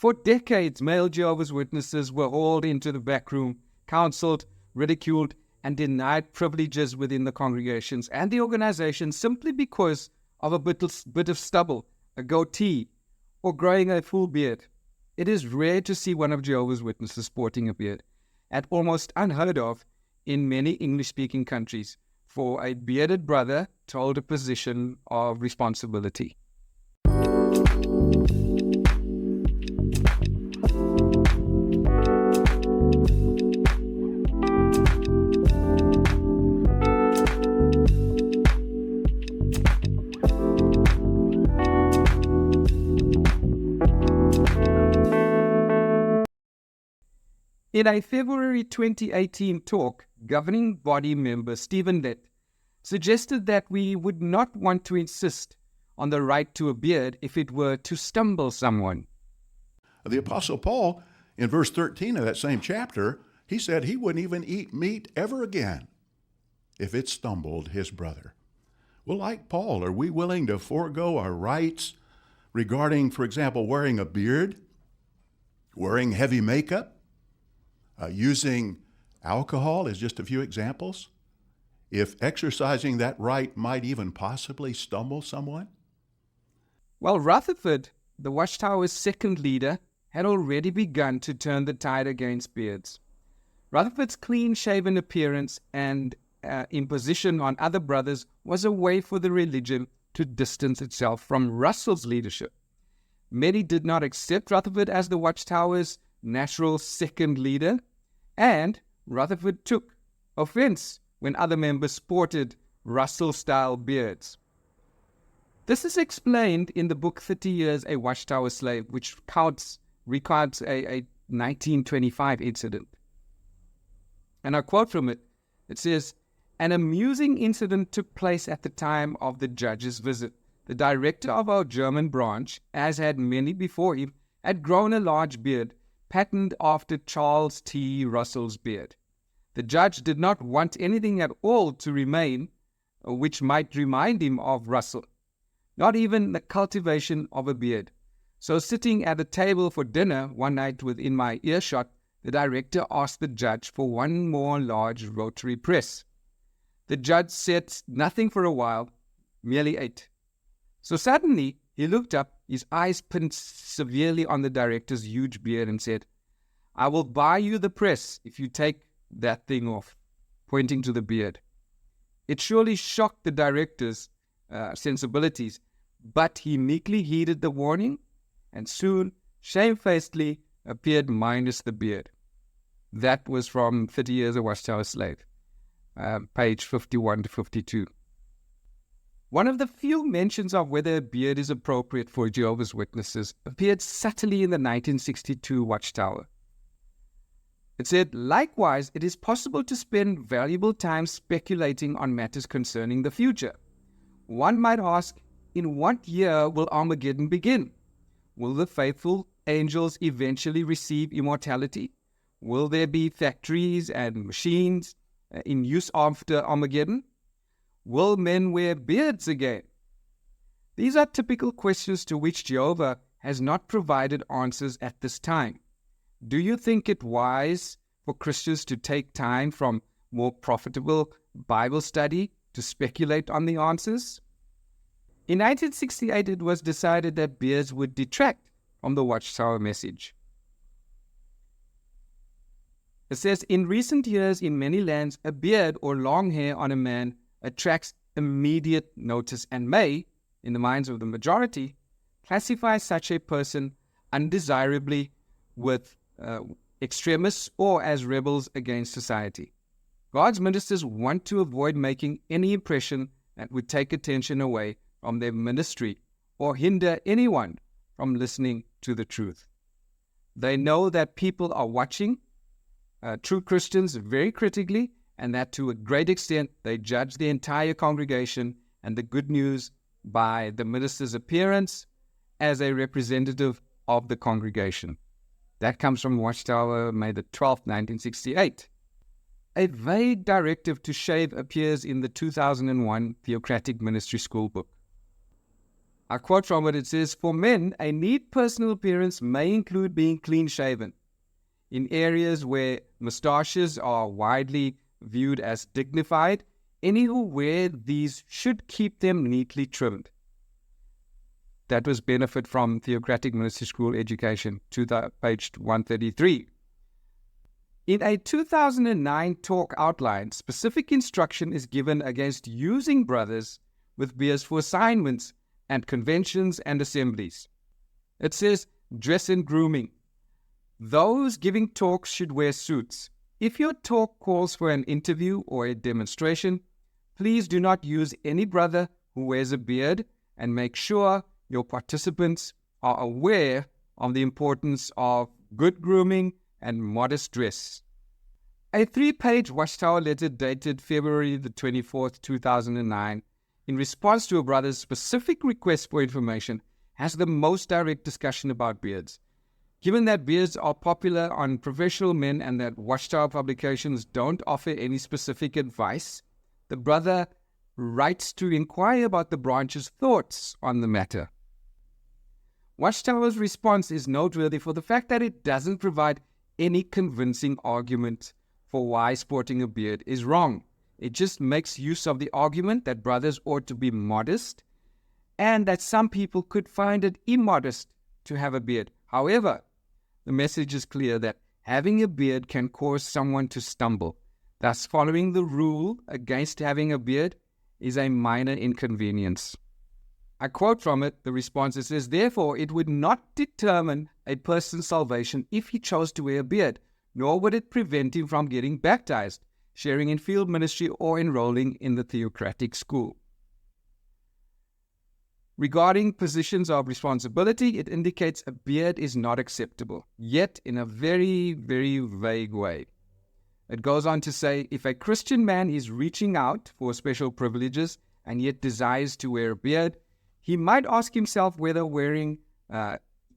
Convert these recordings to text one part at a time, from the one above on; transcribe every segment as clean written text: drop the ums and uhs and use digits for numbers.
For decades, male Jehovah's Witnesses were hauled into the back room, counselled, ridiculed, and denied privileges within the congregations and the organization simply because of a bit of stubble, a goatee, or growing a full beard. It is rare to see one of Jehovah's Witnesses sporting a beard, and almost unheard of in many English-speaking countries for a bearded brother to hold a position of responsibility. In a February 2018 talk, governing body member Stephen Lett suggested that we would not want to insist on the right to a beard if it were to stumble someone. The Apostle Paul, in verse 13 of that same chapter, he said he wouldn't even eat meat ever again if it stumbled his brother. Well, like Paul, are we willing to forego our rights regarding, for example, wearing a beard, wearing heavy makeup, using alcohol as just a few examples, if exercising that right might even possibly stumble someone? Well, Rutherford, the Watchtower's second leader, had already begun to turn the tide against beards. Rutherford's clean-shaven appearance and imposition on other brothers was a way for the religion to distance itself from Russell's leadership. Many did not accept Rutherford as the Watchtower's natural second leader, and Rutherford took offense when other members sported Russell-style beards. This is explained in the book 30 Years a Watchtower Slave, which recounts a 1925 incident. And I quote from it. It says, "An amusing incident took place at the time of the judge's visit. The director of our German branch, as had many before him, had grown a large beard, patterned after Charles T. Russell's beard. The judge did not want anything at all to remain which might remind him of Russell, not even the cultivation of a beard. So sitting at a table for dinner one night within my earshot, the director asked the judge for one more large rotary press. The judge said nothing for a while, merely ate. So suddenly he looked up, his eyes pinned severely on the director's huge beard, and said, 'I will buy you the press if you take that thing off,' pointing to the beard. It surely shocked the director's sensibilities, but he meekly heeded the warning and soon, shamefacedly, appeared minus the beard." That was from 30 Years a Watchtower Slave, page 51 to 52. One of the few mentions of whether a beard is appropriate for Jehovah's Witnesses appeared subtly in the 1962 Watchtower. It said, "Likewise, it is possible to spend valuable time speculating on matters concerning the future. One might ask, in what year will Armageddon begin? Will the faithful angels eventually receive immortality? Will there be factories and machines in use after Armageddon? Will men wear beards again?" These are typical questions to which Jehovah has not provided answers at this time. Do you think it wise for Christians to take time from more profitable Bible study to speculate on the answers? In 1968, it was decided that beards would detract from the Watchtower message. It says, "In recent years, in many lands, a beard or long hair on a man attracts immediate notice and may, in the minds of the majority, classify such a person undesirably with extremists or as rebels against society. God's ministers want to avoid making any impression that would take attention away from their ministry or hinder anyone from listening to the truth. They know that people are watching true Christians very critically, and that to a great extent they judge the entire congregation and the good news by the minister's appearance as a representative of the congregation." That comes from Watchtower, May the 12th, 1968. A vague directive to shave appears in the 2001 Theocratic Ministry School book. I quote from it, it says, "For men, a neat personal appearance may include being clean-shaven. In areas where moustaches are widely viewed as dignified, any who wear these should keep them neatly trimmed." That was benefit from Theocratic Ministry School Education, page 133. In a 2009 talk outline, specific instruction is given against using brothers with beards for assignments and conventions and assemblies. It says, dress and grooming. Those giving talks should wear suits. If your talk calls for an interview or a demonstration, please do not use any brother who wears a beard, and make sure your participants are aware of the importance of good grooming and modest dress. A 3-page Watchtower letter dated February the 24th, 2009, in response to a brother's specific request for information, has the most direct discussion about beards. Given that beards are popular on professional men and that Watchtower publications don't offer any specific advice, the brother writes to inquire about the branch's thoughts on the matter. Watchtower's response is noteworthy for the fact that it doesn't provide any convincing argument for why sporting a beard is wrong. It just makes use of the argument that brothers ought to be modest and that some people could find it immodest to have a beard. However, the message is clear that having a beard can cause someone to stumble. Thus, following the rule against having a beard is a minor inconvenience. I quote from it, the response, it says, "Therefore, it would not determine a person's salvation if he chose to wear a beard, nor would it prevent him from getting baptized, sharing in field ministry, or enrolling in the theocratic school." Regarding positions of responsibility, it indicates a beard is not acceptable, yet in a very, very vague way. It goes on to say, if a Christian man is reaching out for special privileges and yet desires to wear a beard, he might ask himself whether wearing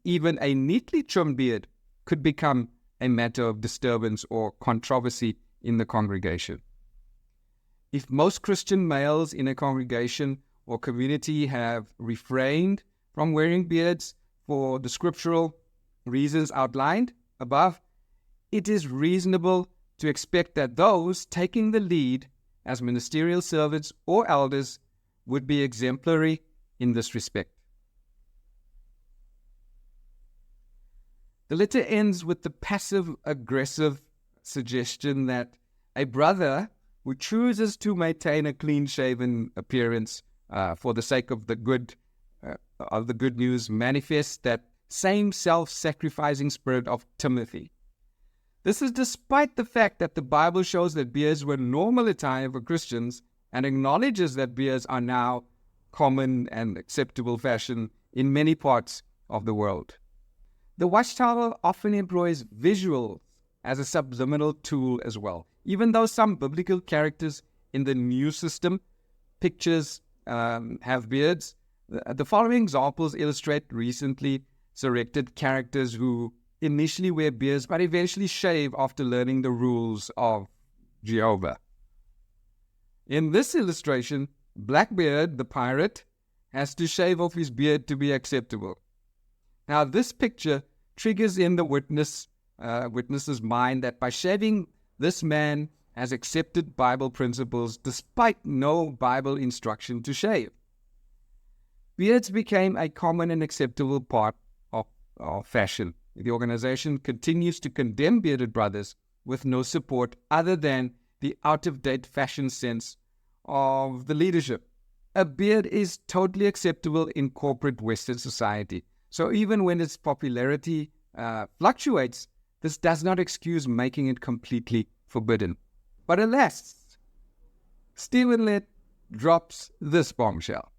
even a neatly trimmed beard could become a matter of disturbance or controversy in the congregation. If most Christian males in a congregation or community have refrained from wearing beards for the scriptural reasons outlined above, it is reasonable to expect that those taking the lead as ministerial servants or elders would be exemplary in this respect. The letter ends with the passive-aggressive suggestion that a brother who chooses to maintain a clean-shaven appearance for the sake of the good news manifests that same self-sacrificing spirit of Timothy. This is despite the fact that the Bible shows that beards were normal attire for Christians and acknowledges that beards are now common and acceptable fashion in many parts of the world. The Watchtower often employs visuals as a subliminal tool as well. Even though some biblical characters in the New System pictures have beards, the following examples illustrate recently resurrected characters who initially wear beards but eventually shave after learning the rules of Jehovah. In this illustration, Blackbeard, the pirate, has to shave off his beard to be acceptable. Now, this picture triggers in the witness's mind that by shaving, this man has accepted Bible principles despite no Bible instruction to shave. Beards became a common and acceptable part of fashion. The organization continues to condemn bearded brothers with no support other than the out-of-date fashion sense of the leadership. A beard is totally acceptable in corporate Western society. So even when its popularity fluctuates, this does not excuse making it completely forbidden. But alas, Stephen Lett drops this bombshell.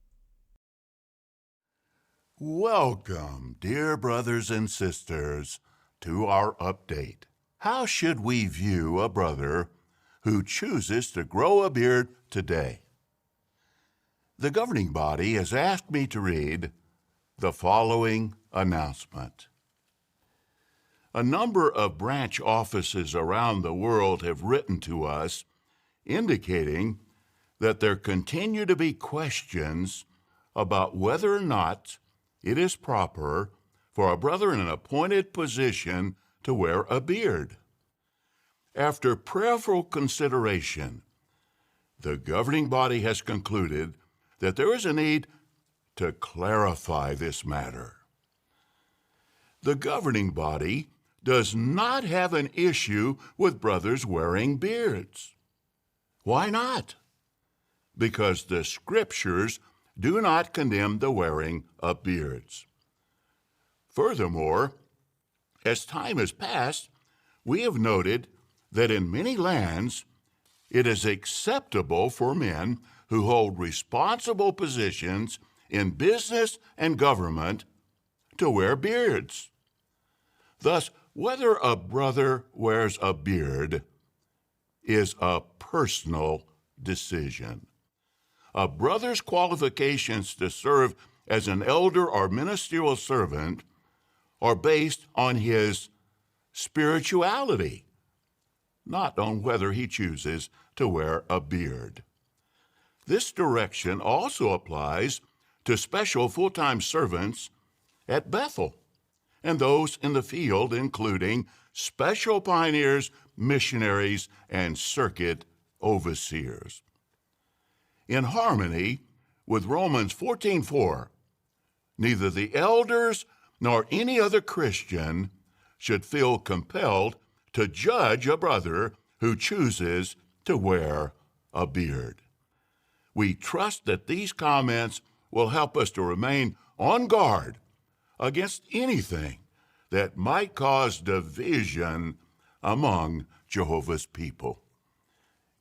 Welcome, dear brothers and sisters, to our update. How should we view a brother who chooses to grow a beard today? The governing body has asked me to read the following announcement. A number of branch offices around the world have written to us indicating that there continue to be questions about whether or not it is proper for a brother in an appointed position to wear a beard. After prayerful consideration, the governing body has concluded that there is a need to clarify this matter. The governing body does not have an issue with brothers wearing beards. Why not? Because the Scriptures do not condemn the wearing of beards. Furthermore, as time has passed, we have noted that in many lands it is acceptable for men who hold responsible positions in business and government to wear beards. Thus, whether a brother wears a beard is a personal decision. A brother's qualifications to serve as an elder or ministerial servant are based on his spirituality, not on whether he chooses to wear a beard. This direction also applies to special full-time servants at Bethel and those in the field, including special pioneers, missionaries, and circuit overseers. In harmony with Romans 14:4, neither the elders nor any other Christian should feel compelled to judge a brother who chooses to wear a beard. We trust that these comments will help us to remain on guard against anything that might cause division among Jehovah's people.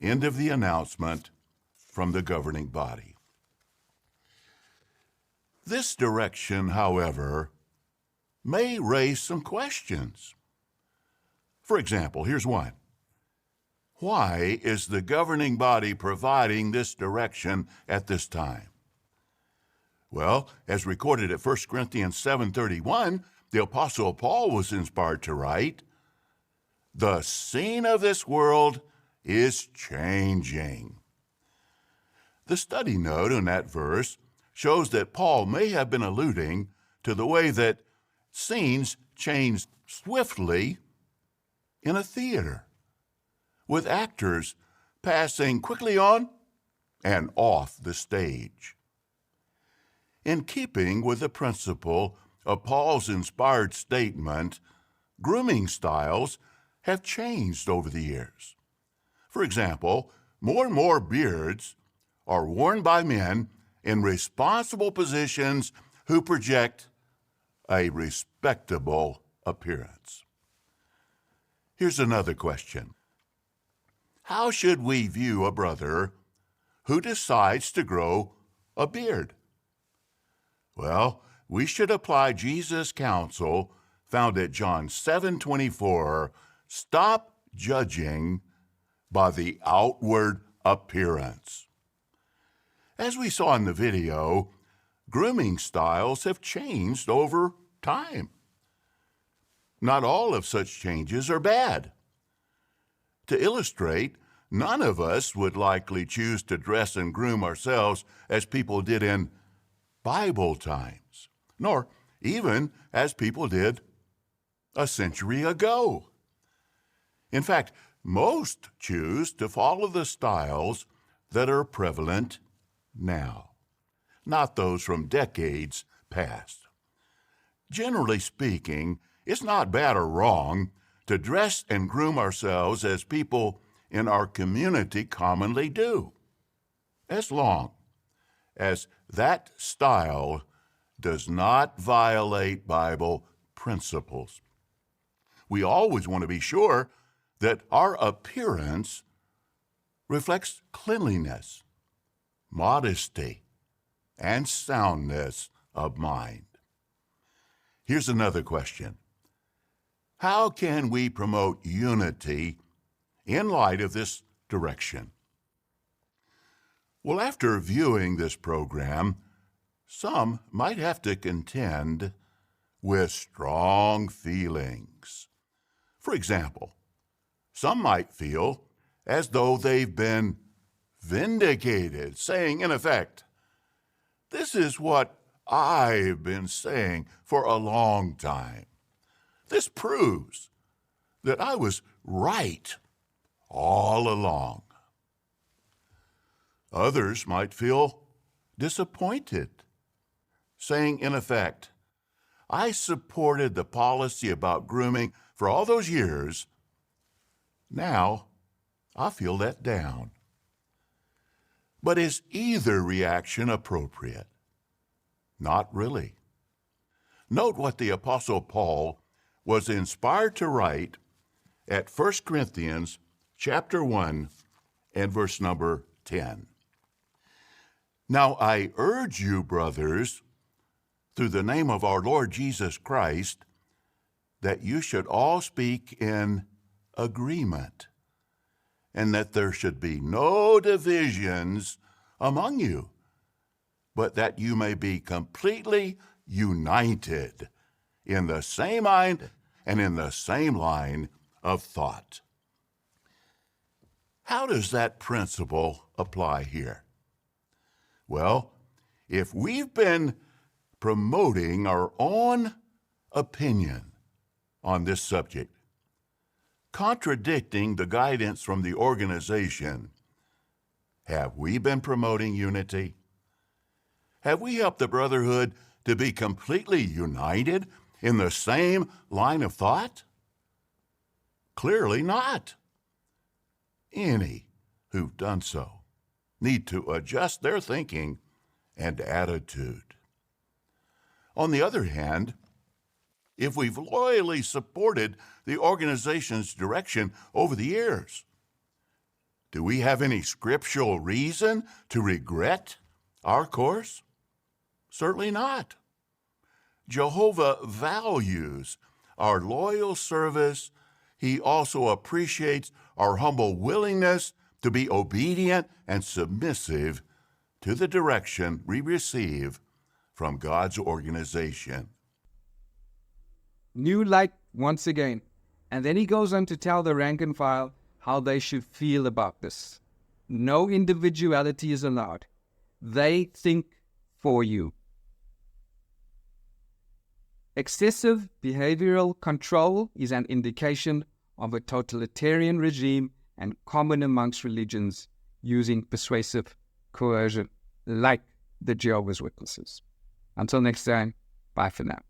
End of the announcement from the governing body. This direction, however, may raise some questions. For example, here's one. Why is the governing body providing this direction at this time? Well, as recorded at 1 Corinthians 7:31, the Apostle Paul was inspired to write, "The scene of this world is changing." The study note on that verse shows that Paul may have been alluding to the way that scenes change swiftly in a theater, with actors passing quickly on and off the stage. In keeping with the principle of Paul's inspired statement, grooming styles have changed over the years. For example, more and more beards are worn by men in responsible positions who project a respectable appearance. Here's another question. How should we view a brother who decides to grow a beard? Well, we should apply Jesus' counsel found at John 7:24, stop judging by the outward appearance. As we saw in the video, grooming styles have changed over time. Not all of such changes are bad. To illustrate, none of us would likely choose to dress and groom ourselves as people did in Bible times, nor even as people did a century ago. In fact, most choose to follow the styles that are prevalent now, not those from decades past. Generally speaking, it's not bad or wrong to dress and groom ourselves as people in our community commonly do, as long as that style does not violate Bible principles. We always want to be sure that our appearance reflects cleanliness, modesty, and soundness of mind. Here's another question. How can we promote unity in light of this direction? Well, after viewing this program, some might have to contend with strong feelings. For example, some might feel as though they've been vindicated, saying, in effect, This is what I've been saying for a long time. This proves that I was right all along. Others might feel disappointed, saying, in effect, I supported the policy about grooming for all those years. Now, I feel let down. But is either reaction appropriate? Not really. Note what the Apostle Paul was inspired to write at 1 Corinthians chapter 1 and verse number 10. Now I urge you, brothers, through the name of our Lord Jesus Christ, that you should all speak in agreement, and that there should be no divisions among you, but that you may be completely united in the same mind and in the same line of thought. How does that principle apply here? Well, if we've been promoting our own opinion on this subject, contradicting the guidance from the organization, have we been promoting unity? Have we helped the brotherhood to be completely united in the same line of thought? Clearly not. Any who've done so need to adjust their thinking and attitude. On the other hand, if we've loyally supported the organization's direction over the years, do we have any scriptural reason to regret our course? Certainly not. Jehovah values our loyal service. He also appreciates our humble willingness to be obedient and submissive to the direction we receive from God's organization. New light once again. And then he goes on to tell the rank and file how they should feel about this. No individuality is allowed. They think for you. Excessive behavioral control is an indication of a totalitarian regime and common amongst religions using persuasive coercion, like the Jehovah's Witnesses. Until next time, bye for now.